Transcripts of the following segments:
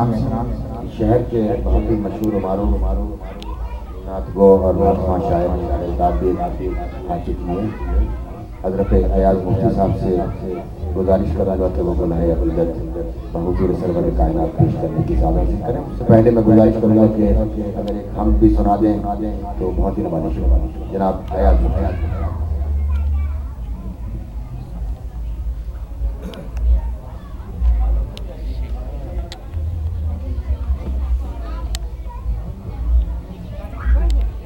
احترام سے شہر کے بہت ہی مشہور و معروف نعت گو اور نغمہ شاعر دادی آ چکی ہے. حضرت ایاز مفتی صاحب سے گزارش کروں گا کہ وہ گلہائے عقیدت بحضور سرور کائنات پیش کرنے کی اجازت کریں. اس سے پہلے میں گزارش کروں گا کہ اگر ایک حمد بھی سنا دیں تو بہت ہی نوازش ہوگا. جناب ایاز مفتی.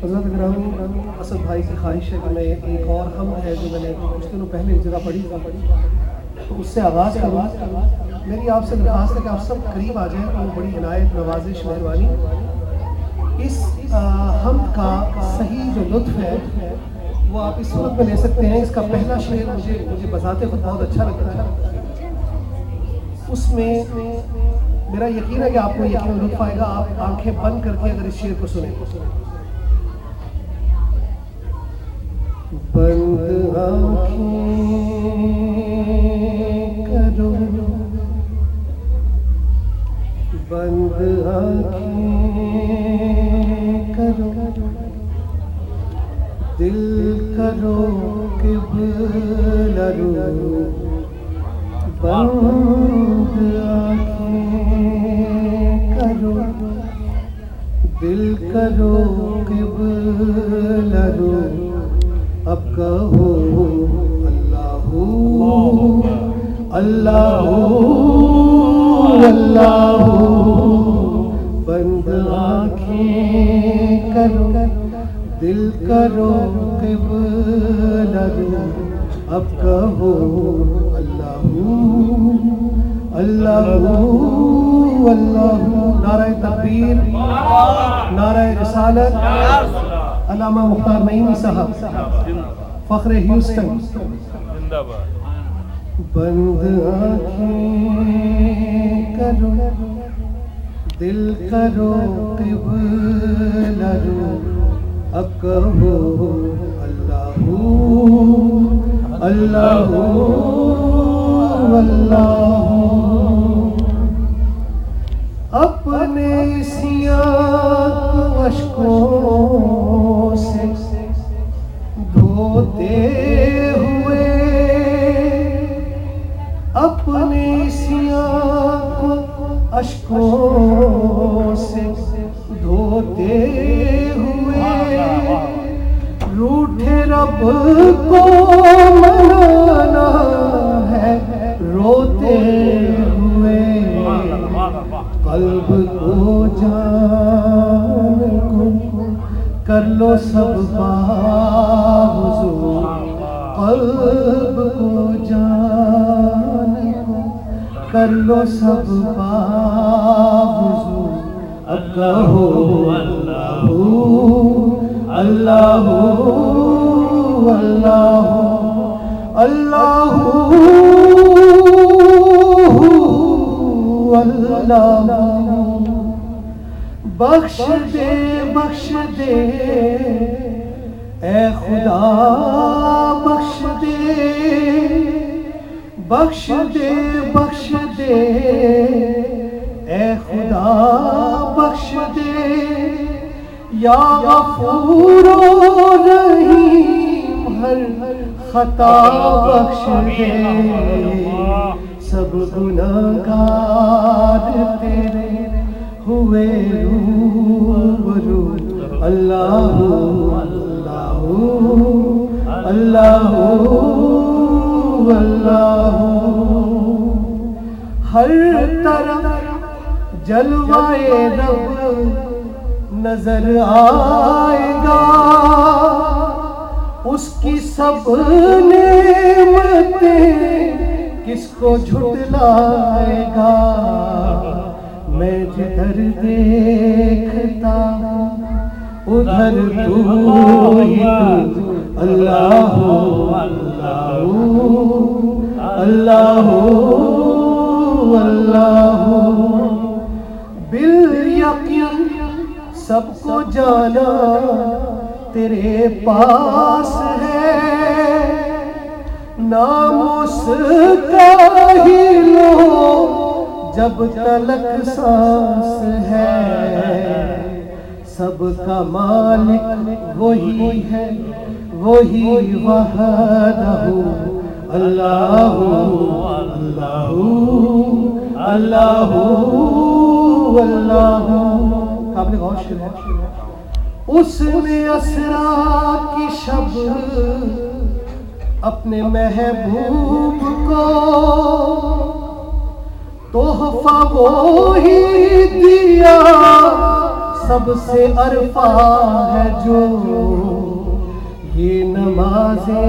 حضرت گرامی اسد بھائی کی خواہش ہے کہ میں ایک اور حمد ہے جو میں نے کچھ دنوں پہلے ایک جگہ پڑھی تو اس سے آغاز کروں. میری آپ سے درخواست ہے کہ آپ سب قریب آ جائیں. تو بڑی عنایت نوازش مہربانی. اس حمد کا صحیح جو لطف ہے وہ آپ اس وقت میں لے سکتے ہیں. اس کا پہلا شعر مجھے بذات خود بہت اچھا لگتا ہے. اس میں میرا یقین ہے کہ آپ کو یقین لطف آئے گا. آپ آنکھیں بند کر کے اگر اس شعر کو سنیں. بند آنکھیں کرو بند آنکھیں کرو دل کرو قبلہ رو. بند آنکھیں کرو دل کرو قبلہ رو. اب کہو اللہ اللہ اللہ. بند آنکھیں کرو دل کرو قبلہ رو. اب کہو اللہ اللہ اللہ. نعرہ تکبیر نعرہ رسالت. علامہ مختار نعیمی صاحب فخر ہیوسٹن. بند آنکھیں کرو دل کرو قبلہ رو. اب کہو اللہ اللہ اللہ. اپنے سیاہ اشکوں سے دھوتے ہوئے اپنے سیاہ اشکوں سے دھوتے ہوئے روٹھے رب کو منانا ہے روتے ہوئے. قلب کو جان کو کر لو سب بحضور. قلب کو جان کو کر لو سب بحضور. اب کہو اللہ اللہ اللہ اللہ اللہ. بخش دے اے خدا بخش دے. بخش دے اے خدا بخش دے. یا غفور و رحیم ہر خطا بخش دے. سب گناہگار تیرے ہوئے روبرو. اللہ اللہ اللہ اللہ. ہر طرف جلوائے رب نظر آئے گا. اس کی سب نعمتیں کس کو جھٹلائے گا. میں جدھر دیکھتا ادھر تو ہی تو. اللہ اللہ اللہ اللہ. بالیقین سب کو جانا تیرے پاس ہے. نام اس کا ہی لو جب تلک سانس ہے سب کا مالک وہی ہے وہی وحدہ اللہ اللہ اللہ اللہ قابل غور شعر ہے اس نے اسرا کی شب اپنے محبوب کو تحفہ وہی دیا سب سے عرفہ ہے جو یہ نمازیں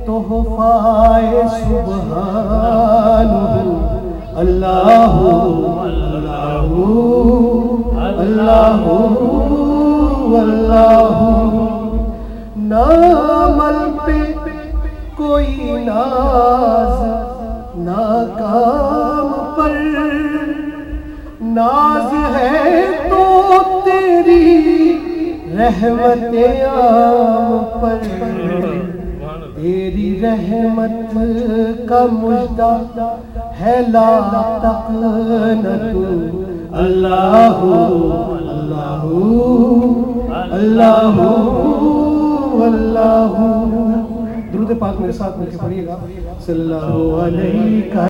تحفہ سبحان اللہ اللہ اللہ اللہ نامل پہ کوئی ناز نہ کام پر ناز ہے تو تیری رحمت عام پر تیری رحمت کا مجدہ ہے لا تقنط اللہ اللہ اللہ اللہ درود پاک میرے ساتھ مل کے پڑھیے گا صلی اللہ علیہ